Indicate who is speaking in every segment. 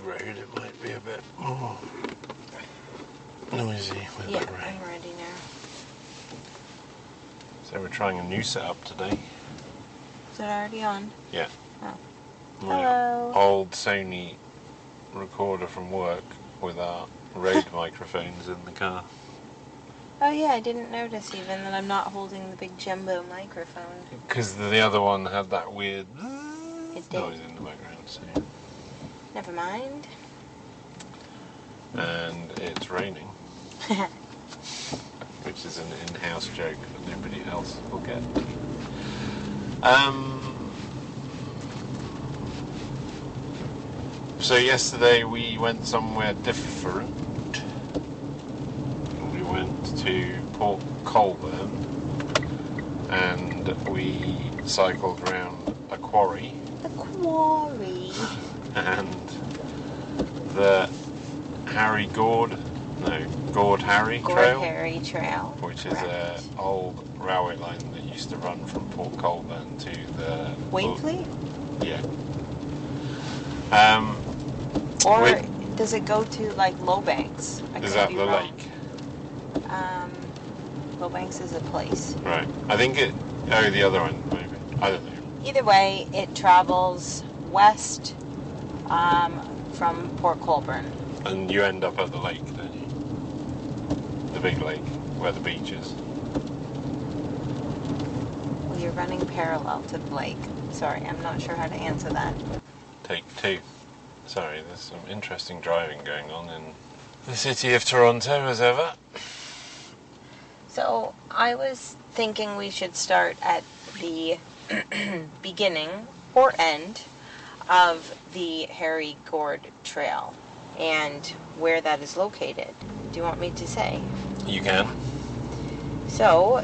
Speaker 1: road, it might be a bit more noisy with the rain.
Speaker 2: I'm ready now.
Speaker 1: So we're trying a new setup today.
Speaker 2: Is it already on?
Speaker 1: Yeah.
Speaker 2: Oh.
Speaker 1: My
Speaker 2: Hello.
Speaker 1: old Sony recorder from work with our Rode microphones in the car.
Speaker 2: Oh yeah, I didn't notice even that I'm not holding the big jumbo microphone.
Speaker 1: Because the other one had that weird
Speaker 2: It did.
Speaker 1: noise in the background. So.
Speaker 2: Never mind.
Speaker 1: And it's raining. Which is an in-house joke that nobody else will get. So yesterday we went somewhere different. We went to Port Colborne and we cycled around a quarry.
Speaker 2: The quarry.
Speaker 1: And the Gord Harry Trail.
Speaker 2: Harry Trail.
Speaker 1: Which is an old railway line that used to run from Port Colborne to the...
Speaker 2: Wakeley?
Speaker 1: Yeah.
Speaker 2: Or does it go to like Lowbanks?
Speaker 1: Is that the lake?
Speaker 2: Lowbanks is a place.
Speaker 1: Right. I think the other one maybe. I don't know.
Speaker 2: Either way, it travels west from Port Colborne.
Speaker 1: And you end up at the lake, don't you? The big lake, where the beach is.
Speaker 2: Well, you're running parallel to the lake. Sorry, I'm not sure how to answer that.
Speaker 1: Take two. Sorry, there's some interesting driving going on in the city of Toronto, as ever.
Speaker 2: So, I was thinking we should start at the beginning or end of the Harry Gord Trail and where that is located. Do you want me to say?
Speaker 1: You can.
Speaker 2: So,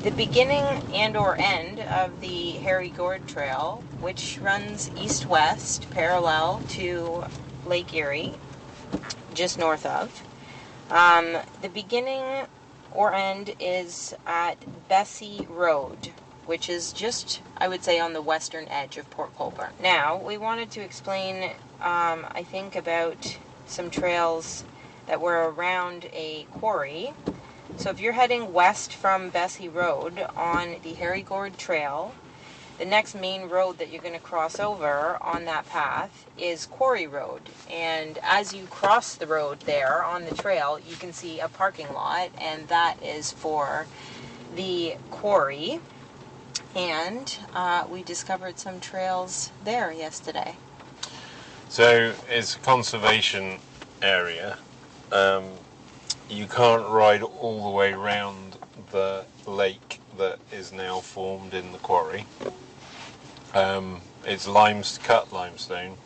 Speaker 2: the beginning and or end of the Harry Gord Trail, which runs east-west parallel to Lake Erie, just north of. The beginning or end is at Bessie Road, which is just, I would say, on the western edge of Port Colborne. Now, we wanted to explain, I think, about some trails that were around a quarry. So if you're heading west from Bessie Road on the Harry Gord Trail, the next main road that you're going to cross over on that path is Quarry Road. And as you cross the road there on the trail, you can see a parking lot, and that is for the quarry. And we discovered some trails there yesterday.
Speaker 1: So it's a conservation area. You can't ride all the way around the lake that is now formed in the quarry. It's cut limestone.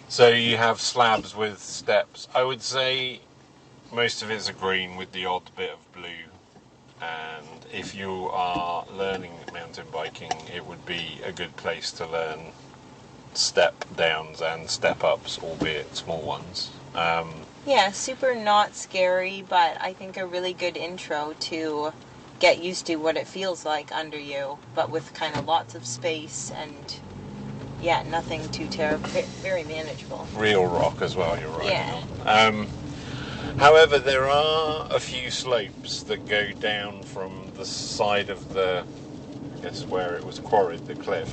Speaker 1: So you have slabs with steps. I would say most of it's a green with the odd bit of blue. And if you are learning mountain biking, it would be a good place to learn step downs and step ups, albeit small ones.
Speaker 2: Yeah, super not scary, but I think a really good intro to get used to what it feels like under you, but with kind of lots of space and, yeah, nothing too terrible, very manageable.
Speaker 1: Real rock as well, you're right.
Speaker 2: Yeah.
Speaker 1: However, there are a few slopes that go down from the side of the, I guess where it was quarried, the cliff.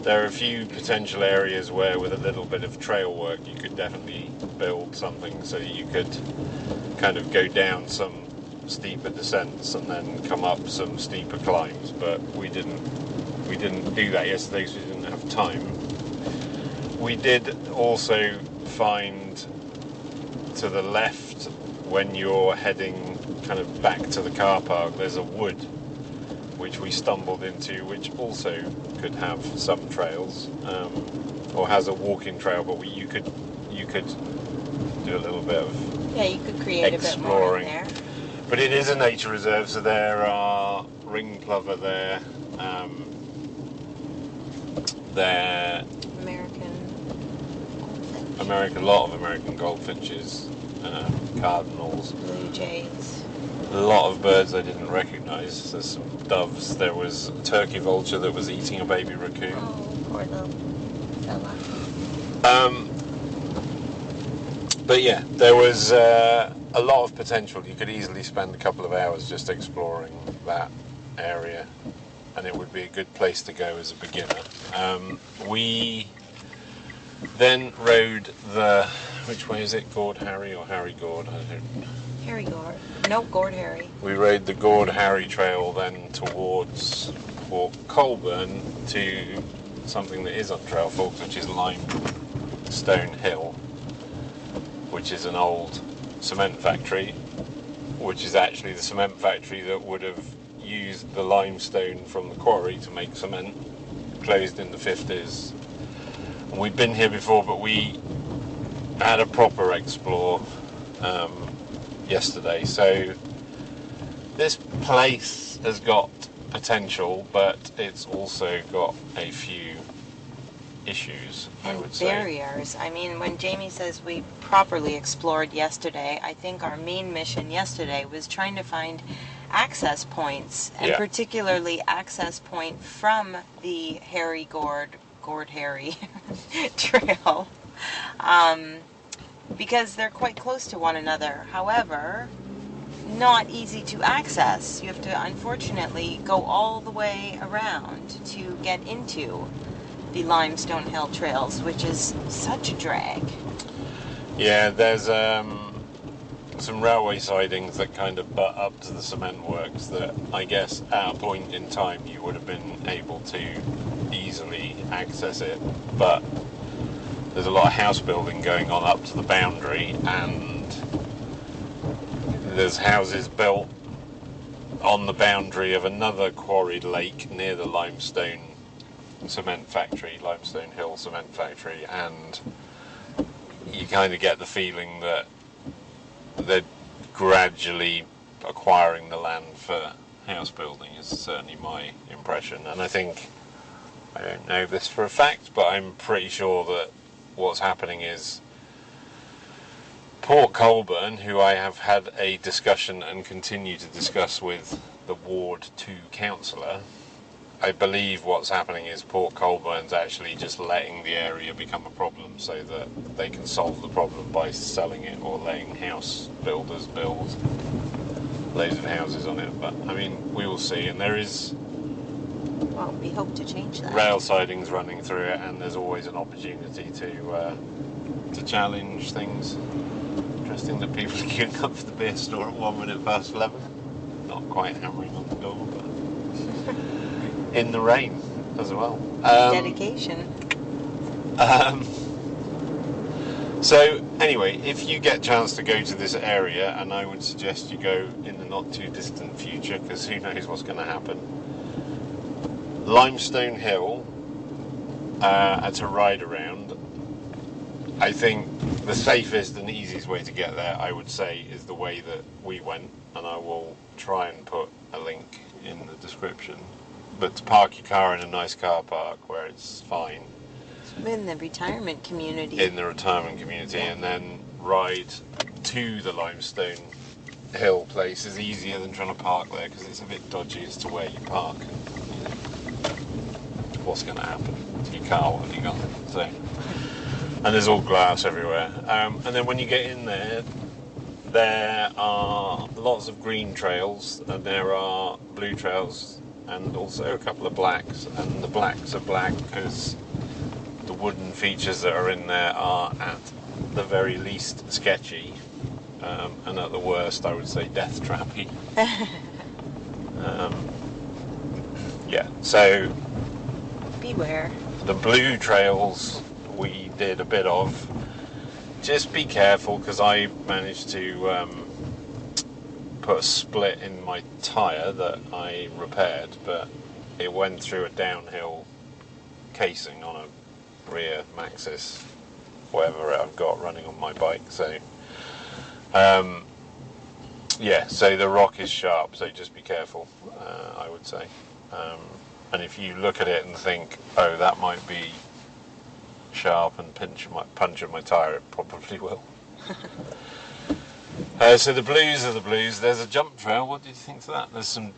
Speaker 1: There are a few potential areas where with a little bit of trail work you could definitely build something so you could kind of go down some steeper descents and then come up some steeper climbs, but we didn't do that yesterday because we didn't have time. We did also find to the left when you're heading kind of back to the car park, there's a wood which we stumbled into, which also could have some trails, or has a walking trail, but you could do a little bit of
Speaker 2: you could create
Speaker 1: exploring.
Speaker 2: A bit more in there.
Speaker 1: But it is a nature reserve, so there are ring plover there. A lot of American goldfinches, cardinals,
Speaker 2: blue jays.
Speaker 1: A lot of birds I didn't recognise. There's some doves. There was a turkey vulture that was eating a baby raccoon.
Speaker 2: Oh, poor little fella.
Speaker 1: But yeah, there was a lot of potential. You could easily spend a couple of hours just exploring that area, and it would be a good place to go as a beginner. We then rode which way is it, Gord Harry or Harry Gord?
Speaker 2: Harry Gord. No, Gord Harry.
Speaker 1: We rode the Gord Harry trail then towards Port Colborne to something that is on Trail Forks, which is Limestone Hill, which is an old cement factory, which is actually the cement factory that would have used the limestone from the quarry to make cement, closed in the 50s. And we'd been here before, but we had a proper explore yesterday. So this place has got potential, but it's also got a few issues, I would say.
Speaker 2: Barriers. I mean, when Jamie says we properly explored yesterday, I think our main mission yesterday was trying to find access points, and particularly access point from the Gord Harry trail, because they're quite close to one another. However, not easy to access. You have to unfortunately go all the way around to get into the Limestone Hill trails, which is such a drag.
Speaker 1: Yeah, there's some railway sidings that kind of butt up to the cement works that I guess at a point in time you would have been able to easily access it, but there's a lot of house building going on up to the boundary, and there's houses built on the boundary of another quarried lake near the Limestone Hill cement factory, and you kind of get the feeling that they're gradually acquiring the land for house building, is certainly my impression. And I don't know this for a fact, but I'm pretty sure that what's happening is Port Colborne, who I have had a discussion and continue to discuss with the Ward 2 councillor, I believe what's happening is Port Colborne's actually just letting the area become a problem so that they can solve the problem by selling it or letting house builders build loads of houses on it. But I mean, we will see. And there is,
Speaker 2: well, we hope to change that.
Speaker 1: Rail sidings running through it, and there's always an opportunity to challenge things. Interesting that people are queuing up for the beer store at 11:01. Not quite hammering on the door, but in the rain as well.
Speaker 2: Dedication.
Speaker 1: So anyway, if you get a chance to go to this area, and I would suggest you go in the not too distant future, because who knows what's going to happen. Limestone Hill, at a ride around, I think the safest and easiest way to get there, I would say, is the way that we went, and I will try and put a link in the description. But to park your car in a nice car park where it's fine.
Speaker 2: In the retirement community.
Speaker 1: And then ride to the Limestone Hill place is easier than trying to park there, because it's a bit dodgy as to where you park and what's going to happen to your car while you're gone. So, and there's all glass everywhere. And then when you get in there are lots of green trails, and there are blue trails, and also a couple of blacks. And the blacks are black because the wooden features that are in there are at the very least sketchy, and at the worst I would say death trappy. Yeah, so
Speaker 2: beware.
Speaker 1: The blue trails we did a bit of. Just be careful, because I managed to put a split in my tyre that I repaired, but it went through a downhill casing on a rear Maxxis, whatever I've got running on my bike. So yeah, so the rock is sharp, so just be careful, I would say. And if you look at it and think, oh, that might be sharp and puncture my tyre, it probably will. So the blues are the blues. There's a jump trail. What do you think of that? There's some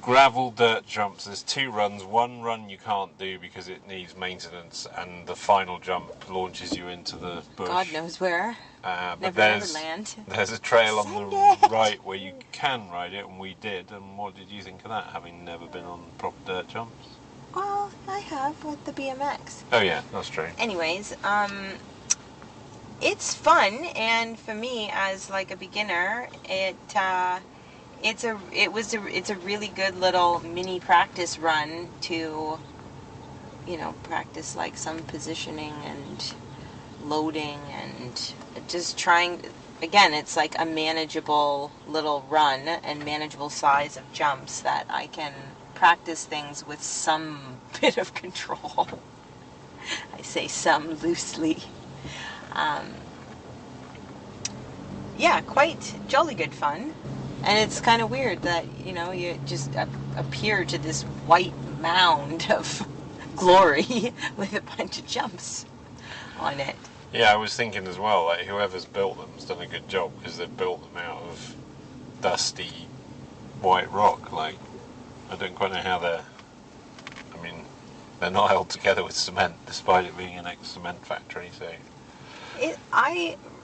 Speaker 1: gravel dirt jumps. There's 2 runs. One run you can't do because it needs maintenance, and the final jump launches you into the bush.
Speaker 2: God knows where.
Speaker 1: But
Speaker 2: Never ever land.
Speaker 1: there's a trail on
Speaker 2: Send
Speaker 1: the
Speaker 2: it.
Speaker 1: right where you can ride it, and we did. And what did you think of that, having never been on proper dirt jumps?
Speaker 2: Well, I have with the BMX.
Speaker 1: Oh yeah, that's true.
Speaker 2: Anyways, it's fun, and for me as like a beginner, it's a really good little mini practice run to, practice like some positioning and loading and just trying. Again, it's like a manageable little run and manageable size of jumps that I can practice things with some bit of control. I say some loosely. Yeah, quite jolly good fun. And it's kind of weird that, you just appear to this white mound of glory with a bunch of jumps on it.
Speaker 1: Yeah, I was thinking as well, like whoever's built them has done a good job, because they've built them out of dusty white rock. Like, I don't quite know how they're not held together with cement, despite it being an ex-cement factory, so...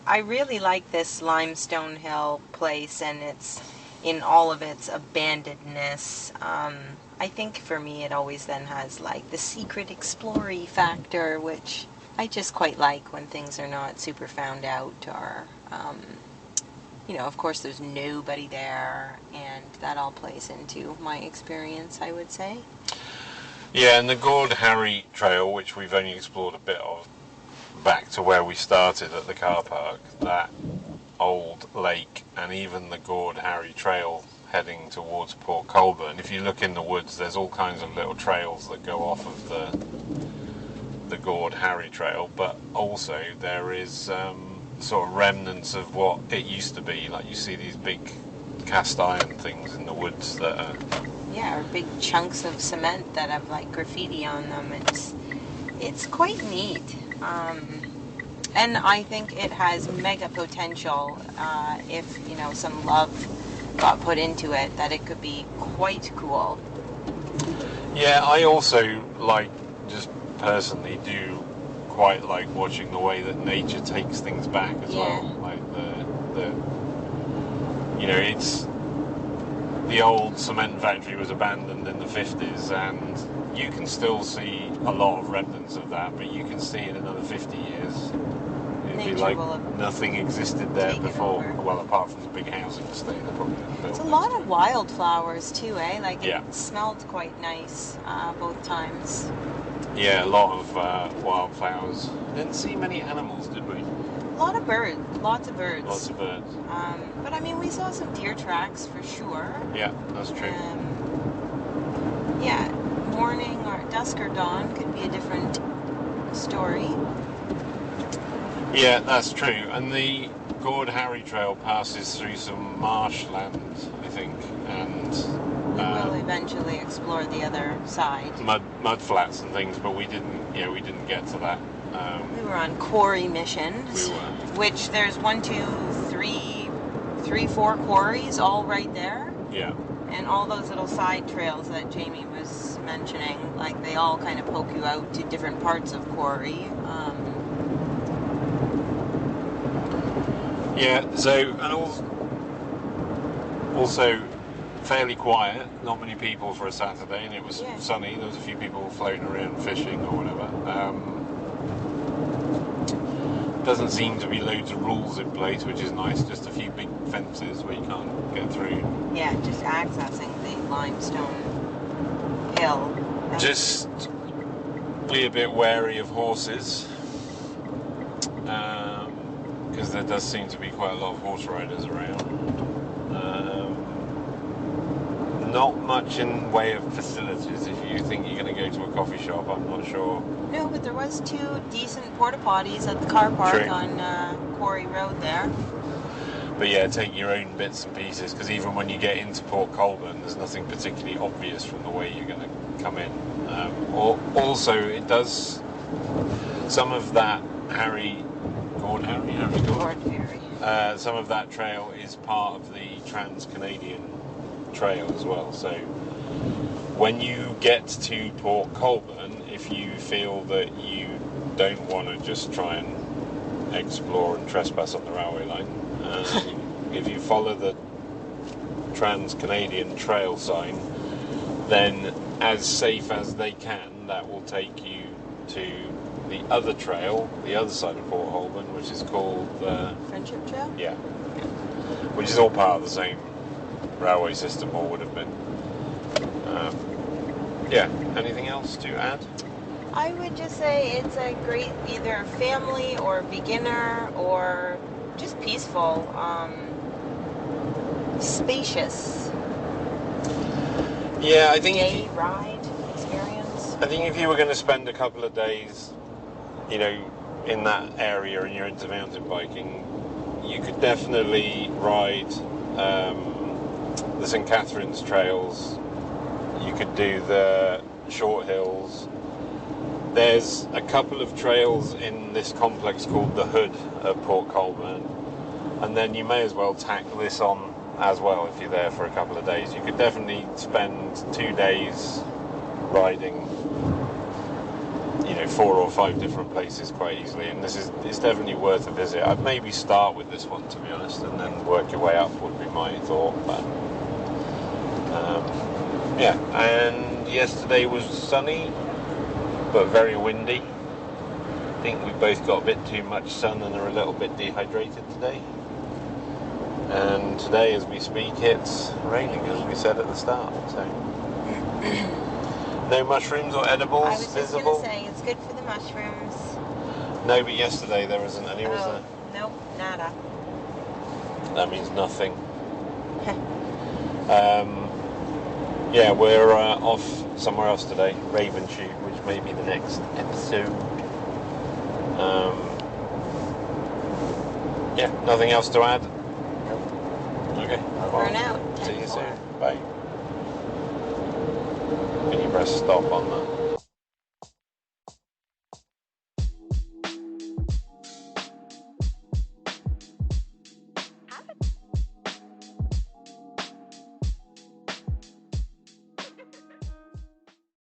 Speaker 2: I really like this Limestone Hill place, and it's in all of its abandonedness. I think for me it always then has like the secret explory factor, which I just quite like when things are not super found out, or of course there's nobody there, and that all plays into my experience, I would say.
Speaker 1: Yeah, and the Gord Harry Trail, which we've only explored a bit of, back to where we started at the car park, that old lake, and even the Gord Harry Trail heading towards Port Colborne. If you look in the woods, there's all kinds of little trails that go off of the Gord Harry Trail, but also there is sort of remnants of what it used to be. Like, you see these big cast iron things in the woods that are...
Speaker 2: Yeah, or big chunks of cement that have like graffiti on them. It's quite neat. And I think it has mega potential if, some love got put into it, that it could be quite cool.
Speaker 1: Yeah, I also just personally do quite like watching the way that nature takes things back as well. Like it's... The old cement factory was abandoned in the 50s, and you can still see a lot of remnants of that, but you can see in another 50 years it'd be like nothing existed there before. Well, apart from the big housing estate they probably built.
Speaker 2: It's a lot of wildflowers too, eh? Like,
Speaker 1: yeah.
Speaker 2: It smelled quite nice both times.
Speaker 1: Yeah, a lot of wildflowers. Didn't see many animals, did we?
Speaker 2: A lot of birds. Lots of birds.
Speaker 1: Lots of birds.
Speaker 2: But we saw some deer tracks for sure.
Speaker 1: Yeah, that's true.
Speaker 2: Yeah, morning or dusk or dawn could be a different story.
Speaker 1: Yeah, that's true. And the Gord Harry Trail passes through some marshland, I think, and
Speaker 2: we will eventually explore the other side.
Speaker 1: Mud flats and things, but we didn't get to that.
Speaker 2: We were on quarry missions.
Speaker 1: We were.
Speaker 2: Which there's 1, 2, 3, 4 quarries all right there.
Speaker 1: Yeah.
Speaker 2: And all those little side trails that Jamie was mentioning, like, they all kind of poke you out to different parts of Quarry.
Speaker 1: Yeah, so, and also fairly quiet, not many people for a Saturday, and it was sunny. There was a few people floating around fishing or whatever. Doesn't seem to be loads of rules in place, which is nice. Just a few big fences where you can't get through.
Speaker 2: Yeah, just accessing the limestone hill.
Speaker 1: Just be a bit wary of horses, because there does seem to be quite a lot of horse riders around. Not much in way of facilities. If you think you're going to go to a coffee shop, I'm not sure.
Speaker 2: No, but there was 2 decent porta potties at the car park on Quarry Road there.
Speaker 1: But yeah, take your own bits and pieces, because even when you get into Port Colborne, there's nothing particularly obvious from the way you're going to come in. Also, it does some of that Gord. Some of that trail is part of the Trans-Canadian Trail as well, so when you get to Port Colborne, if you feel that you don't want to just try and explore and trespass on the railway line, if you follow the Trans-Canadian Trail sign, then as safe as they can, that will take you to the other trail, the other side of Port Colborne, which is called the
Speaker 2: Friendship Trail?
Speaker 1: Yeah. Which is all part of the same railway system, or would have been. Yeah. Anything else to add?
Speaker 2: I would just say it's a great either family or beginner or just peaceful, spacious
Speaker 1: Yeah, I think
Speaker 2: day ride experience.
Speaker 1: I think if you were going to spend a couple of days, you know, in that area and you're into mountain biking, you could definitely ride the St. Catherine's trails. You could do the short hills. There's a couple of trails in this complex called the Hood at Port Colborne, and then you may as well tack this on as well if you're there for a couple of days. You could definitely spend 2 days riding, 4 or 5 different places quite easily, and it's definitely worth a visit. I'd maybe start with this one, to be honest, and then work your way up would be my thought. But yeah, and yesterday was sunny but very windy. I think we both got a bit too much sun and are a little bit dehydrated today. And today, as we speak, it's raining, as we said at the start. So no mushrooms or edibles
Speaker 2: I was just
Speaker 1: visible.
Speaker 2: going to say it's good for the mushrooms.
Speaker 1: No, but yesterday there wasn't any, was there?
Speaker 2: Nope, nada.
Speaker 1: That means nothing. Yeah, we're off somewhere else today, Raven Shoot, which may be the next episode. Yeah, nothing else to add?
Speaker 2: Nope.
Speaker 1: Okay.
Speaker 2: Over and out.
Speaker 1: See you
Speaker 2: 10-4.
Speaker 1: soon. Bye. Can you press stop on that?